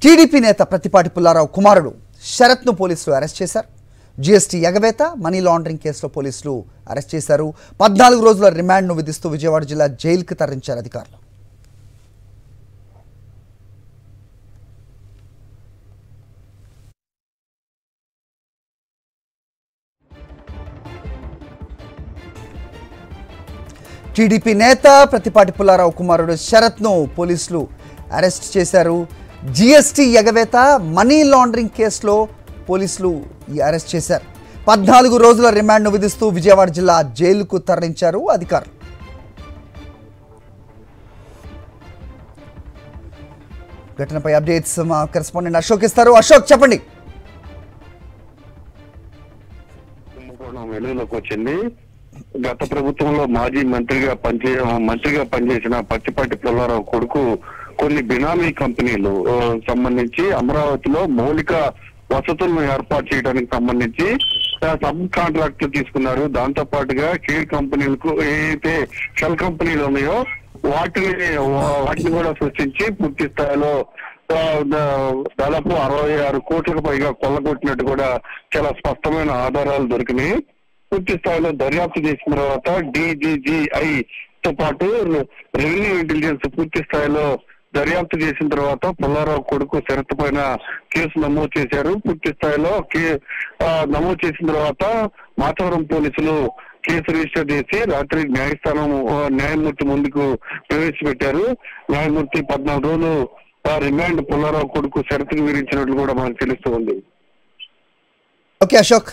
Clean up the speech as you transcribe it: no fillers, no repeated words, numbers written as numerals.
TDP నేత ప్రతిపాటి పుల్లారావు కుమారుడు శరత్ను పోలీసులు అరెస్ట్ చేశారు. జీఎస్టీ ఎగవేత, మనీ లాండరింగ్ కేసులో పోలీసులు అరెస్ట్ చేశారు. 14 రోజుల రిమాండ్ను విధిస్తూ విజయవాడ జిల్లా జైలుకు తరలించారు అధికారులు. టీడీపీ నేత ప్రతిపాటి పుల్లారావు కుమారుడు శరత్ను పోలీసులు అరెస్ట్ చేశారు. జీఎస్టీ ఎగవేత, మనీ లాండరింగ్ కేసులో పోలీసులు అరెస్ట్ చేశారు. 14 రోజుల రిమాండ్ను విధిస్తూ విజయవాడ జిల్లా జైలుకు తరలించారు అధికారులు. ఘటనపై అప్డేట్స్ మా కరెస్పాండెంట్ అశోక్ ఇస్తారు. అశోక్, చెప్పండి. వెలుగులోకి వచ్చింది. గత ప్రభుత్వంలో మాజీ మంత్రిగా పనిచేసిన ప్రతిపాటి పుల్లారావు కొడుకు కొన్ని బినామీ కంపెనీలు సంబంధించి అమరావతిలో మౌలిక వసతులను ఏర్పాటు చేయడానికి సంబంధించి సబ్ కాంట్రాక్ట్ తీసుకున్నారు. దాంతో పాటుగా కేర్ కంపెనీలకు ఏదైతే షెల్ కంపెనీలు ఉన్నాయో వాటిని కూడా సృష్టించి పూర్తి స్థాయిలో దాదాపు 66 కోట్లకు పైగా కొల్లగొట్టినట్టు కూడా చాలా స్పష్టమైన ఆధారాలు దొరికినాయి. పూర్తి స్థాయిలో దర్యాప్తు చేసిన తర్వాత DGGI తో పాటు రెవెన్యూ ఇంటెలిజెన్స్ పూర్తి స్థాయిలో దర్యాప్తు చేసిన తర్వాత పుల్లారావు కొడుకు శరత్ పైన కేసు నమోదు చేశారు. పూర్తి స్థాయిలో నమోదు చేసిన తర్వాత మాచవరం పోలీసులు కేసు రిజిస్టర్ చేసి రాత్రి న్యాయమూర్తి ముందుకు ప్రవేశపెట్టారు. న్యాయమూర్తి 14 రోజులు రిమాండ్ పుల్లారావు కొడుకు శరత్కు విధించినట్లు కూడా మనకు తెలుస్తూ ఉంది. ఓకే అశోక్.